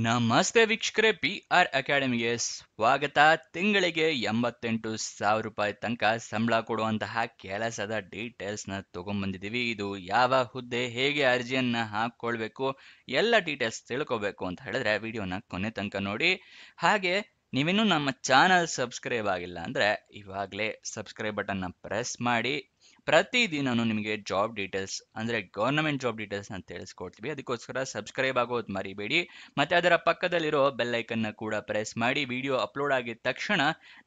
ನಮಸ್ತೆ ವೀಕ್ಷಕರೇ, PR ಅಕಾಡೆಮಿಗೆ ಸ್ವಾಗತ. ತಿಂಗಳಿಗೆ 88,000 ರೂಪಾಯಿ ತನಕ ಸಂಬಳ ಕೊಡುವಂತಹ ಕೆಲಸದ ಡೀಟೇಲ್ಸ್ನ ತಗೊಂಡ್ಬಂದಿದ್ದೀವಿ. ಇದು ಯಾವ ಹುದ್ದೆ, ಹೇಗೆ ಅರ್ಜಿಯನ್ನ ಹಾಕೊಳ್ಬೇಕು, ಎಲ್ಲ ಡೀಟೇಲ್ಸ್ ತಿಳ್ಕೊಬೇಕು ಅಂತ ಹೇಳಿದ್ರೆ ವಿಡಿಯೋನ ಕೊನೆ ತನಕ ನೋಡಿ. ಹಾಗೆ ನೀವಿನ್ನೂ ನಮ್ಮ ಚಾನಲ್ ಸಬ್ಸ್ಕ್ರೈಬ್ ಆಗಿಲ್ಲ ಅಂದ್ರೆ ಇವಾಗಲೇ ಸಬ್ಸ್ಕ್ರೈಬ್ ಬಟನ್ನ ಪ್ರೆಸ್ ಮಾಡಿ. ಪ್ರತಿದಿನನೂ ನಿಮಗೆ ಜಾಬ್ ಡೀಟೇಲ್ಸ್ ಅಂದ್ರೆ ಗವರ್ನಮೆಂಟ್ ಜಾಬ್ ಡೀಟೇಲ್ಸ್ ನ ತಿಳಿಸ್ಕೊಡ್ತೀವಿ. ಅದಕ್ಕೋಸ್ಕರ ಸಬ್ಸ್ಕ್ರೈಬ್ ಆಗೋದು ಮರಿಬೇಡಿ. ಮತ್ತೆ ಅದರ ಪಕ್ಕದಲ್ಲಿರೋ ಬೆಲ್ ಐಕನ್ನ ಕೂಡ ಪ್ರೆಸ್ ಮಾಡಿ. ವಿಡಿಯೋ ಅಪ್ಲೋಡ್ ಆಗಿದ ತಕ್ಷಣ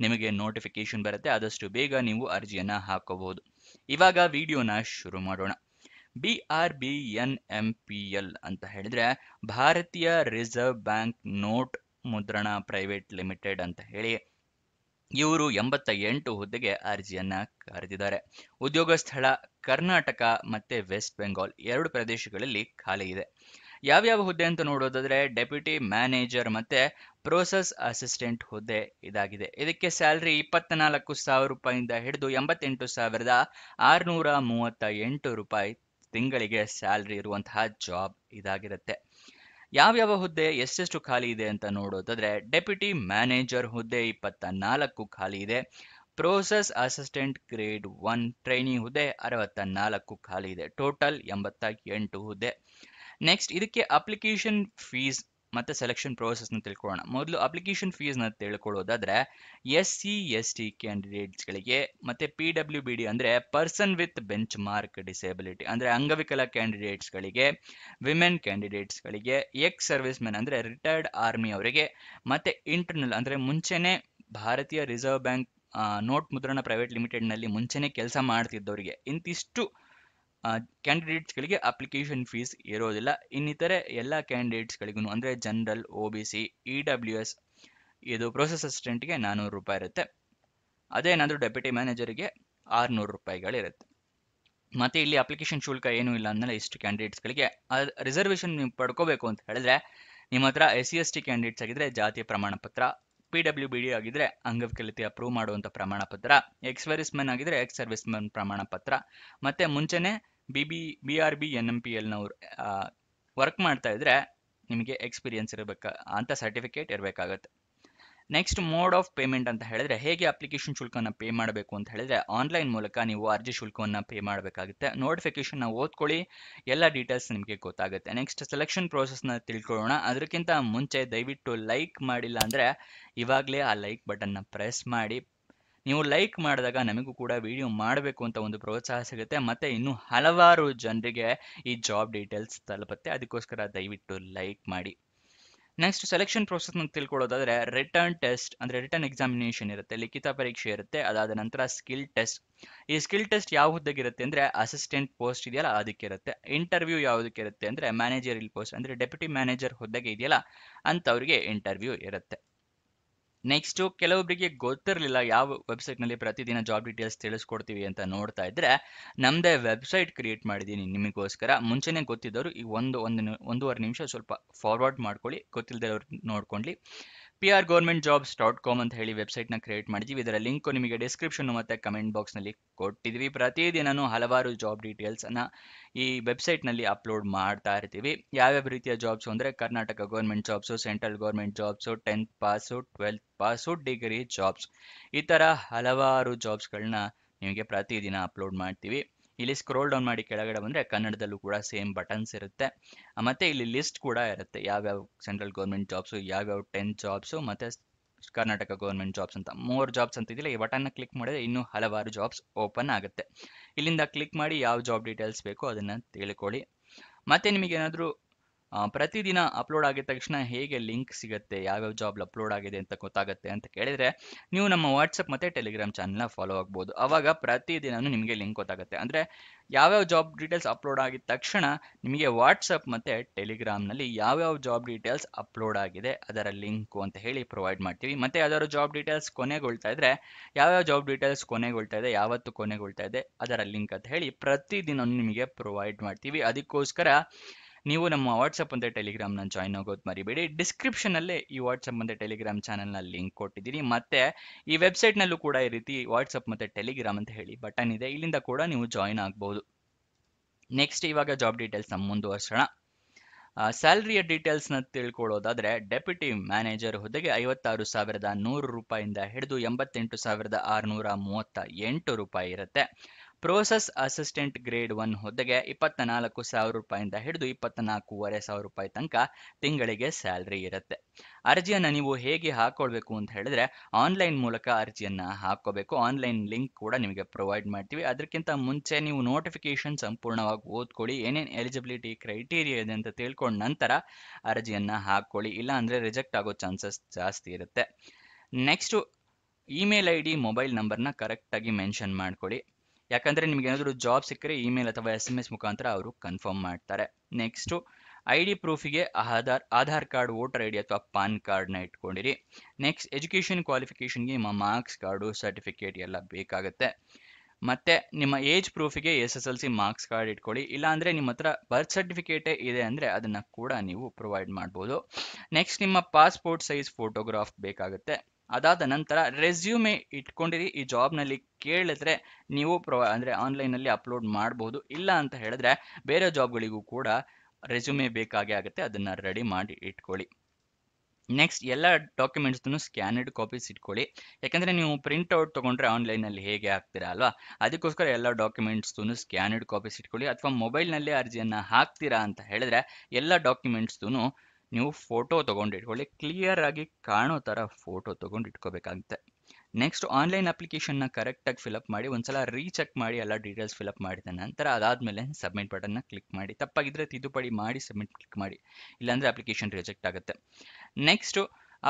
ನಿಮಗೆ ನೋಟಿಫಿಕೇಶನ್ ಬರುತ್ತೆ. ಆದಷ್ಟು ಬೇಗ ನೀವು ಅರ್ಜಿಯನ್ನ ಹಾಕೋಬಹುದು. ಇವಾಗ ವಿಡಿಯೋನ ಶುರು ಮಾಡೋಣ. BRBNMPL ಅಂತ ಹೇಳಿದ್ರೆ ಭಾರತೀಯ ರಿಸರ್ವ್ ಬ್ಯಾಂಕ್ ನೋಟ್ ಮುದ್ರಣ ಪ್ರೈವೇಟ್ ಲಿಮಿಟೆಡ್ ಅಂತ ಹೇಳಿ ಇವರು 88 ಹುದ್ದೆಗೆ ಅರ್ಜಿಯನ್ನ ಕರೆದಿದ್ದಾರೆ. ಉದ್ಯೋಗ ಸ್ಥಳ ಕರ್ನಾಟಕ ಮತ್ತೆ ವೆಸ್ಟ್ ಬೆಂಗಾಲ್ 2 ಪ್ರದೇಶಗಳಲ್ಲಿ ಖಾಲಿ ಇದೆ. ಯಾವ್ಯಾವ ಹುದ್ದೆ ಅಂತ ನೋಡೋದಾದ್ರೆ ಡೆಪ್ಯೂಟಿ ಮ್ಯಾನೇಜರ್ ಮತ್ತೆ ಪ್ರೋಸೆಸ್ ಅಸಿಸ್ಟೆಂಟ್ ಹುದ್ದೆ ಇದಾಗಿದೆ. ಇದಕ್ಕೆ ಸ್ಯಾಲರಿ 24,000 ರೂಪಾಯಿಂದ ಹಿಡಿದು 88,638 ರೂಪಾಯಿ ತಿಂಗಳಿಗೆ ಸ್ಯಾಲರಿ ಇರುವಂತಹ ಜಾಬ್ ಇದಾಗಿರುತ್ತೆ. ಯಾವ್ಯಾವ ಹುದ್ದೆ ಎಷ್ಟೆಷ್ಟು ಖಾಲಿ ಇದೆ ಅಂತ ನೋಡೋದಾದ್ರೆ ಡೆಪ್ಯೂಟಿ ಮ್ಯಾನೇಜರ್ ಹುದ್ದೆ 24 ಖಾಲಿ ಇದೆ. ಪ್ರೋಸೆಸ್ ಅಸಿಸ್ಟೆಂಟ್ ಗ್ರೇಡ್ 1 ಟ್ರೈನಿ ಹುದ್ದೆ 64 ಖಾಲಿ ಇದೆ. ಟೋಟಲ್ 88 ಹುದ್ದೆ. ನೆಕ್ಸ್ಟ್ ಇದಕ್ಕೆ ಅಪ್ಲಿಕೇಶನ್ ಫೀಸ್ ಮತ್ತೆ ಸೆಲೆಕ್ಷನ್ ಪ್ರೋಸೆಸ್ ನ ತಿಳ್ಕೊಳ್ಳೋಣ. ಮೊದಲು ಅಪ್ಲಿಕೇಶನ್ ಫೀಸ್ ನ ತಿಳ್ಕೊಳ್ಳೋದಾದ್ರೆ SC/ST ಕ್ಯಾಂಡಿಡೇಟ್ಸ್ಗಳಿಗೆ ಮತ್ತೆ PWBD ಅಂದ್ರೆ person with bench mark disability ಅಂದ್ರೆ ಅಂಗವಿಕಲ ಕ್ಯಾಂಡಿಡೇಟ್ಸ್ಗಳಿಗೆ, ವಿಮೆನ್ ಕ್ಯಾಂಡಿಡೇಟ್ಸ್ಗಳಿಗೆ, ಎಕ್ಸ್ ಸರ್ವಿಸ್ ಮೆನ್ ಅಂದ್ರೆ ರಿಟೈರ್ಡ್ ಆರ್ಮಿ ಅವರಿಗೆ, ಮತ್ತೆ ಇಂಟರ್ನಲ್ ಅಂದ್ರೆ ಮುಂಚೆನೆ ಭಾರತೀಯ ರಿಸರ್ವ್ ಬ್ಯಾಂಕ್ ನೋಟ್ ಮುದ್ರಣ ಪ್ರೈವೇಟ್ ಲಿಮಿಟೆಡ್ ನಲ್ಲಿ ಮುಂಚೆನೆ ಕೆಲಸ ಮಾಡ್ತಿದ್ದವರಿಗೆ ಇಂತಿಷ್ಟು ಕ್ಯಾಂಡಿಡೇಟ್ಸ್ಗಳಿಗೆ ಅಪ್ಲಿಕೇಶನ್ ಫೀಸ್ ಇರೋದಿಲ್ಲ. ಇನ್ನಿತರೆ ಎಲ್ಲ ಕ್ಯಾಂಡಿಡೇಟ್ಸ್ಗಳಿಗೂ ಅಂದ್ರೆ ಜನರಲ್, OBC, EWS ಇದು ಪ್ರೋಸೆಸ್ ಅಸಿಸ್ಟೆಂಟ್ಗೆ 400 ರೂಪಾಯಿ ಇರುತ್ತೆ. ಅದೇನಾದ್ರೂ ಡೆಪ್ಯೂಟಿ ಮ್ಯಾನೇಜರ್ಗೆ 600 ರೂಪಾಯಿಗಳಿರುತ್ತೆ. ಮತ್ತೆ ಇಲ್ಲಿ ಅಪ್ಲಿಕೇಶನ್ ಶುಲ್ಕ ಏನೂ ಇಲ್ಲ ಅಂದಮೇಲೆ ಇಷ್ಟು ಕ್ಯಾಂಡಿಡೇಟ್ಸ್ಗಳಿಗೆ ರಿಸರ್ವೇಶನ್ ನೀವು ಪಡ್ಕೋಬೇಕು ಅಂತ ಹೇಳಿದ್ರೆ ನಿಮ್ಮ ಹತ್ರ SC/ST ಕ್ಯಾಂಡಿಡೇಟ್ಸ್ ಆಗಿದ್ರೆ ಜಾತಿಯ ಪ್ರಮಾಣ ಪತ್ರ, PWBD ಆಗಿದ್ರೆ ಅಂಗವಿಕಲತೆ ಅಪ್ರೂವ್ ಮಾಡುವಂತ ಪ್ರಮಾಣ ಪತ್ರ, ಎಕ್ಸ್ ಸರ್ವಿಸ್ ಮೆನ್ ಆಗಿದ್ರೆ ಎಕ್ಸ್ ಸರ್ವಿಸ್ ಮೆನ್ ಪ್ರಮಾಣ ಪತ್ರ, ಮತ್ತೆ ಮುಂಚೆನೆ BRBNMPL ನವರು ವರ್ಕ್ ಮಾಡ್ತಾ ಇದ್ರೆ ನಿಮಗೆ ಎಕ್ಸ್ಪೀರಿಯನ್ಸ್ ಇರಬೇಕು ಅಂತ ಸರ್ಟಿಫಿಕೇಟ್ ಇರಬೇಕಾಗತ್ತೆ. ನೆಕ್ಸ್ಟ್ ಮೋಡ್ ಆಫ್ ಪೇಮೆಂಟ್ ಅಂತ ಹೇಳಿದ್ರೆ ಹೇಗೆ ಅಪ್ಲಿಕೇಶನ್ ಶುಲ್ಕನ ಪೇ ಮಾಡಬೇಕು ಅಂತ ಹೇಳಿದ್ರೆ ಆನ್ಲೈನ್ ಮೂಲಕ ನೀವು ಅರ್ಜಿ ಶುಲ್ಕವನ್ನು ಪೇ ಮಾಡಬೇಕಾಗುತ್ತೆ. ನೋಟಿಫಿಕೇಶನ್ ಓದ್ಕೊಳ್ಳಿ, ಎಲ್ಲ ಡೀಟೇಲ್ಸ್ ನಿಮಗೆ ಗೊತ್ತಾಗುತ್ತೆ. ನೆಕ್ಸ್ಟ್ ಸೆಲೆಕ್ಷನ್ ಪ್ರೋಸೆಸ್ನ ತಿಳ್ಕೊಳ್ಳೋಣ. ಅದಕ್ಕಿಂತ ಮುಂಚೆ ದಯವಿಟ್ಟು ಲೈಕ್ ಮಾಡಿಲ್ಲ ಅಂದ್ರೆ ಇವಾಗಲೇ ಆ ಲೈಕ್ ಬಟನ್ನ ಪ್ರೆಸ್ ಮಾಡಿ. ನೀವು ಲೈಕ್ ಮಾಡಿದಾಗ ನಮಗೂ ಕೂಡ ವಿಡಿಯೋ ಮಾಡಬೇಕು ಅಂತ ಒಂದು ಪ್ರೋತ್ಸಾಹ ಸಿಗುತ್ತೆ. ಮತ್ತೆ ಇನ್ನೂ ಹಲವಾರು ಜನರಿಗೆ ಈ ಜಾಬ್ ಡೀಟೇಲ್ಸ್ ತಲುಪುತ್ತೆ. ಅದಕ್ಕೋಸ್ಕರ ದಯವಿಟ್ಟು ಲೈಕ್ ಮಾಡಿ. ನೆಕ್ಸ್ಟ್ ಸೆಲೆಕ್ಷನ್ ಪ್ರೋಸೆಸ್ ತಿಳ್ಕೊಳ್ಳೋದಾದ್ರೆ ರಿಟರ್ನ್ ಟೆಸ್ಟ್ ಅಂದ್ರೆ ರಿಟರ್ನ್ ಎಕ್ಸಾಮಿನೇಷನ್ ಇರುತ್ತೆ, ಲಿಖಿತ ಪರೀಕ್ಷೆ ಇರುತ್ತೆ. ಅದಾದ ನಂತರ ಸ್ಕಿಲ್ ಟೆಸ್ಟ್. ಈ ಸ್ಕಿಲ್ ಟೆಸ್ಟ್ ಯಾವ ಹುದ್ದೆಗೆ ಇರುತ್ತೆ ಅಂದ್ರೆ ಅಸಿಸ್ಟೆಂಟ್ ಪೋಸ್ಟ್ ಇದೆಯಲ್ಲ ಅದಕ್ಕೆ ಇರುತ್ತೆ. ಇಂಟರ್ವ್ಯೂ ಯಾವುದಕ್ಕೆ ಇರುತ್ತೆ ಅಂದ್ರೆ ಮ್ಯಾನೇಜರಿಯಲ್ ಪೋಸ್ಟ್ ಅಂದ್ರೆ ಡೆಪ್ಯೂಟಿ ಮ್ಯಾನೇಜರ್ ಹುದ್ದೆಗೆ ಇದೆಯಲ್ಲ ಅಂತವ್ರಿಗೆ ಇಂಟರ್ವ್ಯೂ ಇರುತ್ತೆ. ನೆಕ್ಸ್ಟ್ ಕೆಲವೊಬ್ಬರಿಗೆ ಗೊತ್ತಿರಲಿಲ್ಲ ಯಾವ ವೆಬ್ಸೈಟ್ ನಲ್ಲಿ ಪ್ರತಿದಿನ ಜಾಬ್ ಡೀಟೇಲ್ಸ್ ತಿಳಿಸ್ಕೊಡ್ತೀವಿ ಅಂತ ನೋಡ್ತಾ ಇದ್ರೆ ನಮ್ದೇ ವೆಬ್ಸೈಟ್ ಕ್ರಿಯೇಟ್ ಮಾಡಿದ್ದೀನಿ ನಿಮಗೋಸ್ಕರ. ಮುಂಚೆನೆ ಗೊತ್ತಿದ್ದವರು ಈ ಒಂದೂವರೆ ನಿಮಿಷ ಸ್ವಲ್ಪ ಫಾರ್ವರ್ಡ್ ಮಾಡ್ಕೊಳ್ಳಿ, ಗೊತ್ತಿಲ್ಲದವ್ರು ನೋಡ್ಕೊಳ್ಳಿ. prgovernmentjobs.com ಅಂತ ಹೇಳಿ ವೆಬ್ಸೈಟ್ ನ ಕ್ರಿಯೇಟ್ ಮಾಡಿದ್ವಿ. ಇದರ ಲಿಂಕ್ ನಿಮಗೆ ಡಿಸ್ಕ್ರಿಪ್ಷನ್ ಮತ್ತೆ ಕಮೆಂಟ್ ಬಾಕ್ಸ್ ನಲ್ಲಿ ಕೊಟ್ಟಿದ್ವಿ. ಪ್ರತಿದಿನನೂ ಹಲವಾರು ಜಾಬ್ ಡೀಟೇಲ್ಸ್ ಅನ್ನ ಈ ವೆಬ್ಸೈಟ್ ನಲ್ಲಿ ಅಪ್ಲೋಡ್ ಮಾಡ್ತಾ ಇರ್ತೀವಿ. ಯಾವ್ಯಾವ ರೀತಿಯ ಜಾಬ್ಸ್ ಅಂದ್ರೆ Karnataka government jobs, central government jobs, 10th pass, 12th pass, degree jobs, ಈ ತರ ಹಲವಾರು ಜಾಬ್ಸ್ಗಳನ್ನ ನಿಮಗೆ ಪ್ರತಿದಿನ ಅಪ್ಲೋಡ್ ಮಾಡ್ತೀವಿ. ಇಲ್ಲಿ ಸ್ಕ್ರೋಲ್ ಡೌನ್ ಮಾಡಿ ಕೆಳಗಡೆ ಬಂದ್ರೆ ಕನ್ನಡದಲ್ಲೂ ಕೂಡ ಸೇಮ್ ಬಟನ್ಸ್ ಇರುತ್ತೆ. ಮತ್ತೆ ಇಲ್ಲಿ ಲಿಸ್ಟ್ ಕೂಡ ಇರುತ್ತೆ ಯಾವ್ಯಾವ ಸೆಂಟ್ರಲ್ ಗೌರ್ಮೆಂಟ್ ಜಾಬ್ಸ್, ಯಾವ್ಯಾವ 10th ಜಾಬ್ಸ್ ಮತ್ತೆ ಕರ್ನಾಟಕ ಗೌರ್ಮೆಂಟ್ ಜಾಬ್ಸ್ ಅಂತ 3 ಜಾಬ್ಸ್ ಅಂತ ಇದೆಯಲ್ಲ, ಈ ಬಟನ್ ಕ್ಲಿಕ್ ಮಾಡಿದ್ರೆ ಇನ್ನೂ ಹಲವಾರು ಜಾಬ್ಸ್ ಓಪನ್ ಆಗುತ್ತೆ. ಇಲ್ಲಿಂದ ಕ್ಲಿಕ್ ಮಾಡಿ ಯಾವ ಜಾಬ್ ಡೀಟೇಲ್ಸ್ ಬೇಕೋ ಅದನ್ನ ತಿಳ್ಕೊಳ್ಳಿ. ಮತ್ತೆ ನಿಮಗೆ ಏನಾದರೂ ಪ್ರತಿದಿನ ಅಪ್ಲೋಡ್ ಆಗಿದ ತಕ್ಷಣ ಹೇಗೆ ಲಿಂಕ್ ಸಿಗುತ್ತೆ, ಯಾವ್ಯಾವ ಜಾಬ್ ಅಪ್ಲೋಡ್ ಆಗಿದೆ ಅಂತ ಗೊತ್ತಾಗುತ್ತೆ ಅಂತ ಕೇಳಿದ್ರೆ ನೀವು ನಮ್ಮ ವಾಟ್ಸಪ್ ಮತ್ತೆ ಟೆಲಿಗ್ರಾಮ್ ಚಾನಲ್ನ ಫಾಲೋ ಆಗ್ಬೋದು. ಅವಾಗ ಪ್ರತಿದಿನನೂ ನಿಮಗೆ ಲಿಂಕ್ ಗೊತ್ತಾಗುತ್ತೆ. ಅಂದ್ರೆ ಯಾವ್ಯಾವ ಜಾಬ್ ಡೀಟೇಲ್ಸ್ ಅಪ್ಲೋಡ್ ಆಗಿದ ತಕ್ಷಣ ನಿಮಗೆ ವಾಟ್ಸಪ್ ಮತ್ತೆ ಟೆಲಿಗ್ರಾಮ್ನಲ್ಲಿ ಯಾವ್ಯಾವ ಜಾಬ್ ಡೀಟೇಲ್ಸ್ ಅಪ್ಲೋಡ್ ಆಗಿದೆ ಅದರ ಲಿಂಕು ಅಂತ ಹೇಳಿ ಪ್ರೊವೈಡ್ ಮಾಡ್ತೀವಿ. ಮತ್ತೆ ಯಾವ್ದಾದ್ರು ಜಾಬ್ ಡೀಟೇಲ್ಸ್ ಕೊನೆಗೊಳ್ತಾ ಇದ್ರೆ ಯಾವ್ಯಾವ ಜಾಬ್ ಡೀಟೇಲ್ಸ್ ಕೊನೆಗೊಳ್ತಾ ಇದೆ, ಯಾವತ್ತು ಕೊನೆಗೊಳ್ತಾ ಇದೆ ಅದರ ಲಿಂಕ್ ಅಂತ ಹೇಳಿ ಪ್ರತಿದಿನ ನಿಮಗೆ ಪ್ರೊವೈಡ್ ಮಾಡ್ತೀವಿ. ಅದಕ್ಕೋಸ್ಕರ ನೀವು ನಮ್ಮ ವಾಟ್ಸಪ್ ಮತ್ತೆ ಟೆಲಿಗ್ರಾಮ್ನ ಜಾಯ್ನ್ ಆಗೋದು ಮರಿಬೇಡಿ. ಡಿಸ್ಕ್ರಿಪ್ಷನ್ ಅಲ್ಲೇ ಈ ವಾಟ್ಸಪ್ ಮತ್ತೆ ಟೆಲಿಗ್ರಾಮ್ ಚಾನಲ್ನ ಲಿಂಕ್ ಕೊಟ್ಟಿದ್ದೀನಿ. ಮತ್ತೆ ಈ ವೆಬ್ಸೈಟ್ ನಲ್ಲೂ ಕೂಡ ಈ ರೀತಿ ವಾಟ್ಸಪ್ ಮತ್ತೆ ಟೆಲಿಗ್ರಾಮ್ ಅಂತ ಹೇಳಿ ಬಟನ್ ಇದೆ, ಇಲ್ಲಿಂದ ಕೂಡ ನೀವು ಜಾಯ್ನ್ ಆಗ್ಬಹುದು. ನೆಕ್ಸ್ಟ್ ಇವಾಗ ಜಾಬ್ ಡೀಟೇಲ್ಸ್ ಮುಂದುವರ್ಸೋಣ. ಸ್ಯಾಲರಿಯ ಡೀಟೇಲ್ಸ್ನ ತಿಳ್ಕೊಳ್ಳೋದಾದ್ರೆ ಡೆಪ್ಯೂಟಿ ಮ್ಯಾನೇಜರ್ ಹುದ್ದೆಗೆ 56,100 ರೂಪಾಯಿಂದ ಹಿಡಿದು 88,638 ರೂಪಾಯಿ ಇರುತ್ತೆ. ಪ್ರೋಸೆಸ್ ಅಸಿಸ್ಟೆಂಟ್ ಗ್ರೇಡ್ 1 ಹುದ್ದೆಗೆ 24,000 ರೂಪಾಯಿಂದ ಹಿಡಿದು 24,500 ರೂಪಾಯಿ ತನಕ ತಿಂಗಳಿಗೆ ಸ್ಯಾಲರಿ ಇರುತ್ತೆ. ಅರ್ಜಿಯನ್ನು ನೀವು ಹೇಗೆ ಹಾಕೊಳ್ಬೇಕು ಅಂತ ಹೇಳಿದ್ರೆ ಆನ್ಲೈನ್ ಮೂಲಕ ಅರ್ಜಿಯನ್ನ ಹಾಕೋಬೇಕು. ಆನ್ಲೈನ್ ಲಿಂಕ್ ಕೂಡ ನಿಮಗೆ ಪ್ರೊವೈಡ್ ಮಾಡ್ತೀವಿ. ಅದಕ್ಕಿಂತ ಮುಂಚೆ ನೀವು ನೋಟಿಫಿಕೇಶನ್ ಸಂಪೂರ್ಣವಾಗಿ ಓದ್ಕೊಳ್ಳಿ, ಏನೇನು ಎಲಿಜಿಬಿಲಿಟಿ ಕ್ರೈಟೀರಿಯಾ ಇದೆ ಅಂತ ತಿಳ್ಕೊಂಡ ನಂತರ ಅರ್ಜಿಯನ್ನ ಹಾಕೊಳ್ಳಿ, ಇಲ್ಲ ಅಂದ್ರೆ ರಿಜೆಕ್ಟ್ ಆಗೋ ಚಾನ್ಸಸ್ ಜಾಸ್ತಿ ಇರುತ್ತೆ. Next, email I D mobile ನಂಬರ್ನ ಕರೆಕ್ಟಾಗಿ ಮೆನ್ಷನ್ ಮಾಡ್ಕೊಳ್ಳಿ. ಯಾಕಂದ್ರೆ ನಿಮ್ಗೆ ಏನಾದರೂ ಜಾಬ್ ಸಿಕ್ಕರೆ ಇಮೇಲ್ ಅಥವಾ SMS ಮುಖಾಂತರ ಅವರು ಕನ್ಫರ್ಮ್ ಮಾಡ್ತಾರೆ. ನೆಕ್ಸ್ಟು, ಐ ಡಿ ಪ್ರೂಫಿಗೆ Aadhaar card, voter I D ಅಥವಾ ಪಾನ್ ಕಾರ್ಡ್ನ ಇಟ್ಕೊಂಡಿರಿ. ನೆಕ್ಸ್ಟ್, ಎಜುಕೇಷನ್ ಕ್ವಾಲಿಫಿಕೇಷನ್ಗೆ ನಿಮ್ಮ ಮಾರ್ಕ್ಸ್ ಕಾರ್ಡು, ಸರ್ಟಿಫಿಕೇಟ್ ಎಲ್ಲ ಬೇಕಾಗುತ್ತೆ. ಮತ್ತೆ ನಿಮ್ಮ ಏಜ್ ಪ್ರೂಫಿಗೆ SSLC ಮಾರ್ಕ್ಸ್ ಕಾರ್ಡ್ ಇಟ್ಕೊಳ್ಳಿ. ಇಲ್ಲಾಂದ್ರೆ ನಿಮ್ಮ ಹತ್ರ ಬರ್ತ್ ಸರ್ಟಿಫಿಕೇಟೇ ಇದೆ ಅಂದ್ರೆ ಅದನ್ನ ಕೂಡ ನೀವು ಪ್ರೊವೈಡ್ ಮಾಡ್ಬೋದು. ನೆಕ್ಸ್ಟ್, ನಿಮ್ಮ ಪಾಸ್ಪೋರ್ಟ್ ಸೈಜ್ ಫೋಟೋಗ್ರಾಫ್ ಬೇಕಾಗುತ್ತೆ. ಅದಾದ ನಂತರ ರೆಸ್ಯೂಮೆ ಇಟ್ಕೊಂಡಿರಿ. ಈ ಜಾಬ್ನಲ್ಲಿ ಕೇಳಿದ್ರೆ ನೀವು ಅಂದ್ರೆ ಆನ್ಲೈನಲ್ಲಿ ಅಪ್ಲೋಡ್ ಮಾಡಬಹುದು. ಇಲ್ಲ ಅಂತ ಹೇಳಿದ್ರೆ ಬೇರೆ ಜಾಬ್ಗಳಿಗೂ ಕೂಡ ರೆಸ್ಯೂಮೆ ಬೇಕಾಗೇ ಆಗುತ್ತೆ, ಅದನ್ನ ರೆಡಿ ಮಾಡಿ ಇಟ್ಕೊಳ್ಳಿ. ನೆಕ್ಸ್ಟ್, ಎಲ್ಲ ಡಾಕ್ಯುಮೆಂಟ್ಸ್ನು ಸ್ಕ್ಯಾನರ್ಡ್ ಕಾಪೀಸ್ ಇಟ್ಕೊಳ್ಳಿ. ಯಾಕಂದ್ರೆ ನೀವು ಪ್ರಿಂಟ್ ಔಟ್ ತಗೊಂಡ್ರೆ ಆನ್ಲೈನಲ್ಲಿ ಹೇಗೆ ಹಾಕ್ತೀರಾ ಅಲ್ವಾ, ಅದಕ್ಕೋಸ್ಕರ ಎಲ್ಲ ಡಾಕ್ಯುಮೆಂಟ್ಸ್ನು ಸ್ಕ್ಯಾನರ್ಡ್ ಕಾಪೀಸ್ ಇಟ್ಕೊಳ್ಳಿ. ಅಥವಾ ಮೊಬೈಲ್ನಲ್ಲೇ ಅರ್ಜಿಯನ್ನ ಹಾಕ್ತೀರಾ ಅಂತ ಹೇಳಿದ್ರೆ ಎಲ್ಲ ಡಾಕ್ಯುಮೆಂಟ್ಸ್ನು ನೀವು ಫೋಟೋ ತಗೊಂಡು ಇಟ್ಕೊಳ್ಳಿ. ಕ್ಲಿಯರ್ ಆಗಿ ಕಾಣೋ ತರ ಫೋಟೋ ತಗೊಂಡು ಇಟ್ಕೋಬೇಕಾಗುತ್ತೆ. ನೆಕ್ಸ್ಟ್, ಆನ್ಲೈನ್ ಅಪ್ಲಿಕೇಶನ್ನ ಕರೆಕ್ಟಾಗಿ ಫಿಲಪ್ ಮಾಡಿ ಒಂದ್ಸಲ ರೀಚೆಕ್ ಮಾಡಿ ಎಲ್ಲ ಡೀಟೇಲ್ಸ್ ಫಿಲಪ್ ಮಾಡಿದ ನಂತರ ಅದಾದ್ಮೇಲೆ ಸಬ್ಮಿಟ್ ಬಟನ್ನ ಕ್ಲಿಕ್ ಮಾಡಿ. ತಪ್ಪಾಗಿದ್ರೆ ತಿದ್ದುಪಡಿ ಮಾಡಿ ಸಬ್ಮಿಟ್ ಕ್ಲಿಕ್ ಮಾಡಿ, ಇಲ್ಲಾಂದ್ರೆ ಅಪ್ಲಿಕೇಶನ್ ರಿಜೆಕ್ಟ್ ಆಗುತ್ತೆ. ನೆಕ್ಸ್ಟ್,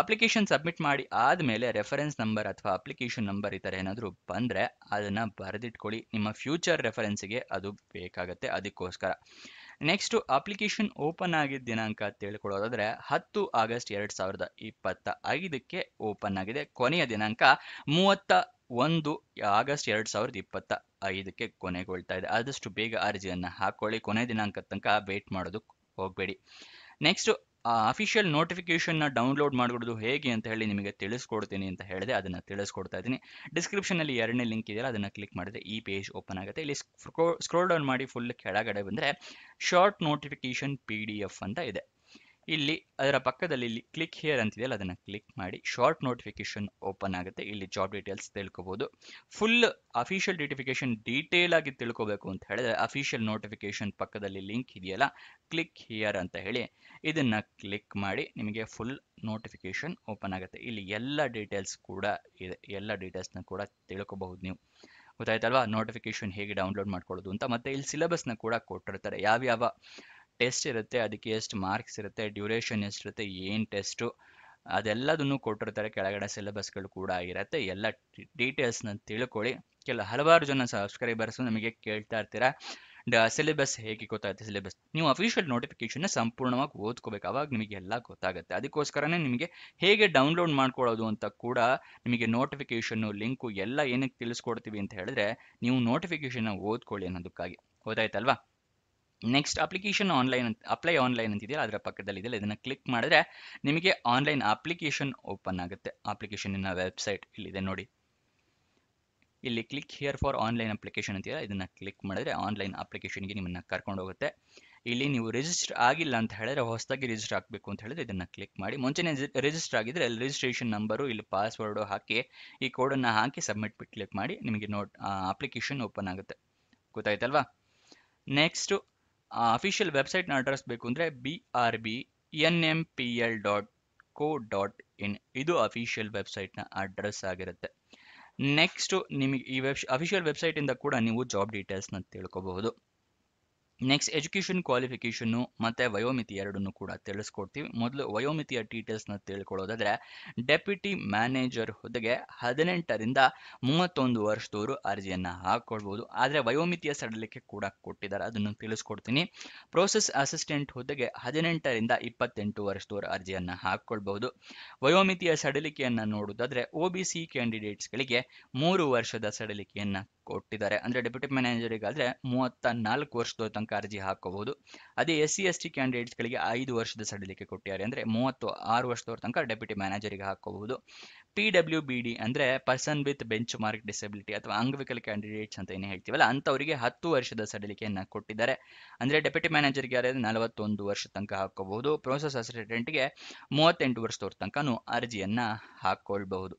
ಅಪ್ಲಿಕೇಶನ್ ಸಬ್ಮಿಟ್ ಮಾಡಿ ಆದಮೇಲೆ ರೆಫರೆನ್ಸ್ ನಂಬರ್ ಅಥವಾ ಅಪ್ಲಿಕೇಶನ್ ನಂಬರ್ ಈ ಥರ ಏನಾದರೂ ಬಂದರೆ ಅದನ್ನು ಬರೆದಿಟ್ಕೊಳ್ಳಿ. ನಿಮ್ಮ ಫ್ಯೂಚರ್ ರೆಫರೆನ್ಸಿಗೆ ಅದು ಬೇಕಾಗುತ್ತೆ, ಅದಕ್ಕೋಸ್ಕರ. ನೆಕ್ಸ್ಟ್, ಅಪ್ಲಿಕೇಶನ್ ಓಪನ್ ಆಗಿದ್ದ ದಿನಾಂಕ ತಿಳ್ಕೊಳ್ಳೋದಾದ್ರೆ 10 ಆಗಸ್ಟ್ 2025ಕ್ಕೆ ಓಪನ್ ಆಗಿದೆ. ಕೊನೆಯ ದಿನಾಂಕ 31 ಆಗಸ್ಟ್ 2025ಕ್ಕೆ ಕೊನೆಗೊಳ್ತಾ ಇದೆ. ಆದಷ್ಟು ಬೇಗ ಅರ್ಜಿಯನ್ನು ಹಾಕೊಳ್ಳಿ, ಕೊನೆ ದಿನಾಂಕದ ತನಕ ವೇಟ್ ಮಾಡೋದಕ್ಕೆ ಹೋಗಬೇಡಿ. ನೆಕ್ಸ್ಟ್, ಅಫಿಷಿಯಲ್ ನೋಟಿಫಿಕೇಶನ್ನ ಡೌನ್ಲೋಡ್ ಮಾಡ್ಕೊಡೋದು ಹೇಗೆ ಅಂತ ಹೇಳಿ ನಿಮಗೆ ತಿಳಿಸ್ಕೊಡ್ತೀನಿ ಅಂತ ಹೇಳಿದೆ, ಅದನ್ನು ತಿಳಿಸ್ಕೊಡ್ತಾ ಇದ್ದೀನಿ. ಡಿಸ್ಕ್ರಿಪ್ಷನಲ್ಲಿ 2ನೇ ಲಿಂಕ್ ಇದೆಯಲ್ಲ, ಅದನ್ನು ಕ್ಲಿಕ್ ಮಾಡಿದ್ರೆ ಈ ಪೇಜ್ ಓಪನ್ ಆಗುತ್ತೆ. ಇಲ್ಲಿ ಸ್ಕ್ರೋಲ್ ಡೌನ್ ಮಾಡಿ ಫುಲ್ ಕೆಳಗಡೆ ಬಂದರೆ ಶಾರ್ಟ್ ನೋಟಿಫಿಕೇಶನ್ PDF ಅಂತ ಇದೆ. ಇಲ್ಲಿ ಅದರ ಪಕ್ಕದಲ್ಲಿ ಇಲ್ಲಿ ಕ್ಲಿಕ್ ಹಿಯರ್ ಅಂತಿದೆಯಲ್ಲ, ಅದನ್ನು ಕ್ಲಿಕ್ ಮಾಡಿ ಶಾರ್ಟ್ ನೋಟಿಫಿಕೇಶನ್ ಓಪನ್ ಆಗುತ್ತೆ. ಇಲ್ಲಿ ಜಾಬ್ ಡೀಟೇಲ್ಸ್ ತಿಳ್ಕೊಬಹುದು. ಫುಲ್ ಅಫಿಷಿಯಲ್ ನೋಟಿಫಿಕೇಶನ್ ಡೀಟೇಲ್ ಆಗಿ ತಿಳ್ಕೊಬೇಕು ಅಂತ ಹೇಳಿದ್ರೆ ಅಫಿಷಿಯಲ್ ನೋಟಿಫಿಕೇಶನ್ ಪಕ್ಕದಲ್ಲಿ ಲಿಂಕ್ ಇದೆಯಲ್ಲ, ಕ್ಲಿಕ್ ಹಿಯರ್ ಅಂತ ಹೇಳಿ ಇದನ್ನ ಕ್ಲಿಕ್ ಮಾಡಿ ನಿಮಗೆ ಫುಲ್ ನೋಟಿಫಿಕೇಶನ್ ಓಪನ್ ಆಗುತ್ತೆ. ಇಲ್ಲಿ ಎಲ್ಲ ಡೀಟೇಲ್ಸ್ ಕೂಡ ಇದೆ, ಎಲ್ಲ ಡೀಟೇಲ್ಸ್ನ ಕೂಡ ತಿಳ್ಕೊಬಹುದು ನೀವು. ಗೊತ್ತಾಯ್ತಲ್ವಾ ನೋಟಿಫಿಕೇಶನ್ ಹೇಗೆ ಡೌನ್ಲೋಡ್ ಮಾಡ್ಕೊಳ್ಳೋದು ಅಂತ. ಮತ್ತೆ ಇಲ್ಲಿ ಸಿಲೆಬಸ್ನ ಕೂಡ ಕೊಟ್ಟಿರ್ತಾರೆ, ಯಾವ್ಯಾವ ಟೆಸ್ಟ್ ಇರುತ್ತೆ, ಅದಕ್ಕೆ ಎಷ್ಟು ಮಾರ್ಕ್ಸ್ ಇರುತ್ತೆ, ಡ್ಯೂರೇಷನ್ ಎಷ್ಟಿರುತ್ತೆ, ಏನು ಟೆಸ್ಟು, ಅದೆಲ್ಲದನ್ನು ಕೊಟ್ಟಿರ್ತಾರೆ. ಕೆಳಗಡೆ ಸಿಲೆಬಸ್ಗಳು ಕೂಡ ಇರುತ್ತೆ. ಎಲ್ಲ ಡೀಟೇಲ್ಸ್ನ ತಿಳ್ಕೊಳ್ಳಿ. ಹಲವಾರು ಜನ ಸಬ್ಸ್ಕ್ರೈಬರ್ಸ್ ನಮಗೆ ಕೇಳ್ತಾ ಇರ್ತೀರಾ ಸಿಲೆಬಸ್ ಹೇಗೆ ಗೊತ್ತಾಗುತ್ತೆ. ಸಿಲೆಬಸ್ ನೀವು ಅಫಿಷಿಯಲ್ ನೋಟಿಫಿಕೇಶನ್ನ ಸಂಪೂರ್ಣವಾಗಿ ಓದ್ಕೋಬೇಕು, ಅವಾಗ ನಿಮಗೆ ಎಲ್ಲ ಗೊತ್ತಾಗುತ್ತೆ. ಅದಕ್ಕೋಸ್ಕರನೇ ನಿಮಗೆ ಹೇಗೆ ಡೌನ್ಲೋಡ್ ಮಾಡ್ಕೊಳ್ಳೋದು ಅಂತ ಕೂಡ ನಿಮಗೆ ನೋಟಿಫಿಕೇಶನ್ನು ಲಿಂಕು ಎಲ್ಲ ಏನಕ್ಕೆ ತಿಳಿಸ್ಕೊಡ್ತೀವಿ ಅಂತ ಹೇಳಿದ್ರೆ ನೀವು ನೋಟಿಫಿಕೇಶನ್ನ ಓದ್ಕೊಳ್ಳಿ ಅನ್ನೋದಕ್ಕಾಗಿ. ಗೊತ್ತಾಯ್ತಲ್ವಾ. Next, application online apply online ಅಂತಿದೆಯಲ್ಲ, ಅದರ ಪಕ್ಕದಲ್ಲಿ ಇದೆಯಲ್ಲ, ಇದನ್ನು ಕ್ಲಿಕ್ ಮಾಡಿದ್ರೆ ನಿಮಗೆ ಆನ್ಲೈನ್ ಅಪ್ಲಿಕೇಶನ್ ಓಪನ್ ಆಗುತ್ತೆ. ಅಪ್ಲಿಕೇಶನ್ನ ವೆಬ್ಸೈಟ್ ಇಲ್ಲಿದೆ ನೋಡಿ, ಇಲ್ಲಿ click here for online application ಅಂತೀರಾ, ಇದನ್ನ ಕ್ಲಿಕ್ ಮಾಡಿದ್ರೆ ಆನ್ಲೈನ್ ಅಪ್ಲಿಕೇಶನ್ಗೆ ನಿಮ್ಮನ್ನ ಕರ್ಕೊಂಡು ಹೋಗುತ್ತೆ. ಇಲ್ಲಿ ನೀವು ರಿಜಿಸ್ಟರ್ ಆಗಿಲ್ಲ ಅಂತ ಹೇಳಿದ್ರೆ ಹೊಸದಾಗಿ ರಿಜಿಸ್ಟರ್ ಆಗಬೇಕು ಅಂತ ಹೇಳಿದ್ರೆ ಇದನ್ನ ಕ್ಲಿಕ್ ಮಾಡಿ. ಮುಂಚೆನೇ ರಿಜಿಸ್ಟರ್ ಆಗಿದ್ರೆ ಅಲ್ಲಿ ರಿಜಿಸ್ಟ್ರೇಷನ್ ನಂಬರು, ಇಲ್ಲಿ ಪಾಸ್ವರ್ಡ್ ಹಾಕಿ ಈ ಕೋಡನ್ನು ಹಾಕಿ ಸಬ್ಮಿಟ್ ಕ್ಲಿಕ್ ಮಾಡಿ ನಿಮಗೆ ಅಪ್ಲಿಕೇಶನ್ ಓಪನ್ ಆಗುತ್ತೆ. ಗೊತ್ತಾಯ್ತಲ್ವಾ. ನೆಕ್ಸ್ಟ್, ಅಫಿಷಿಯಲ್ ವೆಬ್ಸೈಟ್ನ ಅಡ್ರೆಸ್ ಬೇಕು ಅಂದರೆ brbnmpl.co.in ಇದು ಅಫಿಷಿಯಲ್ ವೆಬ್ಸೈಟ್ನ ಅಡ್ರೆಸ್ ಆಗಿರುತ್ತೆ. ನೆಕ್ಸ್ಟ್, ನಿಮಗೆ ಈ ಅಫಿಷಿಯಲ್ ವೆಬ್ಸೈಟಿಂದ ಕೂಡ ನೀವು ಜಾಬ್ ಡೀಟೇಲ್ಸ್ನ ತಿಳ್ಕೊಬಹುದು. ನೆಕ್ಸ್ಟ್, ಎಜುಕೇಷನ್ ಕ್ವಾಲಿಫಿಕೇಷನ್ನು ಮತ್ತು ವಯೋಮಿತಿ ಎರಡನ್ನು ಕೂಡ ತಿಳಿಸ್ಕೊಡ್ತೀವಿ. ಮೊದಲು ವಯೋಮಿತಿಯ ಡೀಟೇಲ್ಸ್ನ ತಿಳ್ಕೊಳ್ಳೋದಾದರೆ ಡೆಪ್ಯೂಟಿ ಮ್ಯಾನೇಜರ್ ಹುದ್ದೆಗೆ 18ರಿಂದ 31 ವರ್ಷದವರು ಅರ್ಜಿಯನ್ನು ಹಾಕ್ಕೊಳ್ಬೋದು. ಆದರೆ ವಯೋಮಿತಿಯ ಸಡಿಲಿಕೆ ಕೂಡ ಕೊಟ್ಟಿದ್ದಾರೆ, ಅದನ್ನು ತಿಳಿಸ್ಕೊಡ್ತೀನಿ. ಪ್ರೋಸೆಸ್ ಅಸಿಸ್ಟೆಂಟ್ ಹುದ್ದೆಗೆ 18ರಿಂದ 28 ವರ್ಷದವರು ಅರ್ಜಿಯನ್ನು ಹಾಕ್ಕೊಳ್ಬಹುದು. ವಯೋಮಿತಿಯ ಸಡಿಲಿಕೆಯನ್ನು ನೋಡೋದಾದರೆ OBC ಕ್ಯಾಂಡಿಡೇಟ್ಸ್ಗಳಿಗೆ 3 ವರ್ಷದ ಸಡಿಲಿಕೆಯನ್ನು ಕೊಟ್ಟಿದ್ದಾರೆ. ಅಂದ್ರೆ ಡೆಪ್ಯೂಟಿ ಮ್ಯಾನೇಜರಿಗಾದ್ರೆ 34 ವರ್ಷದ ತನಕ ಅರ್ಜಿ ಹಾಕಬಹುದು. ಅದೇ SC ST ಕ್ಯಾಂಡಿಡೇಟ್ಸ್ಗಳಿಗೆ 5 ವರ್ಷದ ಸಡಿಲಿಕೆ ಕೊಟ್ಟಿದ್ದಾರೆ. ಅಂದ್ರೆ 36 ವರ್ಷದವ್ರ ತನಕ ಡೆಪ್ಯೂಟಿ ಮ್ಯಾನೇಜರಿಗೆ ಹಾಕಬಹುದು. PWBD ಅಂದ್ರೆ person with bench mark disability ಅಥವಾ ಅಂಗವಿಕಲ ಕ್ಯಾಂಡಿಡೇಟ್ಸ್ ಅಂತ ಏನು ಹೇಳ್ತೀವಲ್ಲ ಅಂತವರಿಗೆ 10 ವರ್ಷದ ಸಡಿಲಿಕೆಯನ್ನ ಕೊಟ್ಟಿದ್ದಾರೆ. ಅಂದ್ರೆ ಡೆಪ್ಯೂಟಿ ಮ್ಯಾನೇಜರ್ಗೆ ಯಾರಾದ್ರೆ 41 ವರ್ಷ ತನಕ ಹಾಕೋಬಹುದು. ಪ್ರೋಸೆಸ್ ಅಸಿಸ್ಟೆಂಟ್ಗೆ 38 ವರ್ಷದವ್ರ ತನಕನೂ ಅರ್ಜಿಯನ್ನ ಹಾಕೊಳ್ಬಹುದು.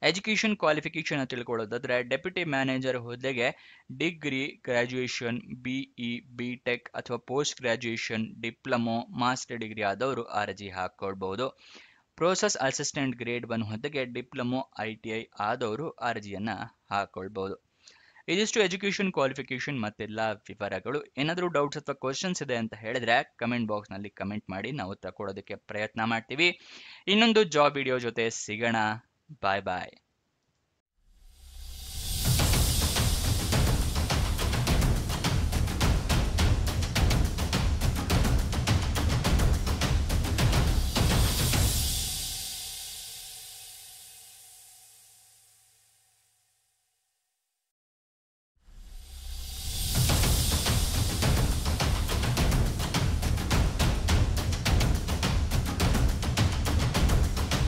ಎಜುಕೇಶನ್ ಕ್ವಾಲಿಫಿಕೇಶನ್ ತಿಳ್ಕೊಳ್ಳೋದಾದ್ರೆ ಡೆಪ್ಯೂಟಿ ಮ್ಯಾನೇಜರ್ ಹುದ್ದೆಗೆ ಡಿಗ್ರಿ, ಗ್ರಾಜುಯೇಷನ್, BE, BTech ಅಥವಾ post graduation, diploma, master degree ಆದವರು ಅರ್ಜಿ ಹಾಕೊಳ್ಬಹುದು. ಪ್ರೋಸೆಸ್ ಅಸಿಸ್ಟೆಂಟ್ ಗ್ರೇಡ್ 1 ಹುದ್ದೆಗೆ ಡಿಪ್ಲೊಮೊ, ITI ಆದವರು ಅರ್ಜಿಯನ್ನ ಹಾಕೊಳ್ಬಹುದು. ಇದಿಷ್ಟು ಎಜುಕೇಶನ್ ಕ್ವಾಲಿಫಿಕೇಶನ್ ಮತ್ತೆಲ್ಲ ವಿವರಗಳು. ಏನಾದರೂ ಡೌಟ್ಸ್ ಅಥವಾ ಕ್ವಶನ್ಸ್ ಇದೆ ಅಂತ ಹೇಳಿದ್ರೆ ಕಮೆಂಟ್ ಬಾಕ್ಸ್ ನಲ್ಲಿ ಕಮೆಂಟ್ ಮಾಡಿ, ನಾವು ಉತ್ತರ ಕೊಡೋದಕ್ಕೆ ಪ್ರಯತ್ನ ಮಾಡ್ತೀವಿ. ಇನ್ನೊಂದು ಜಾಬ್ ವಿಡಿಯೋ ಜೊತೆ ಸಿಗೋಣ. ಬಾಯ್ ಬಾಯ್.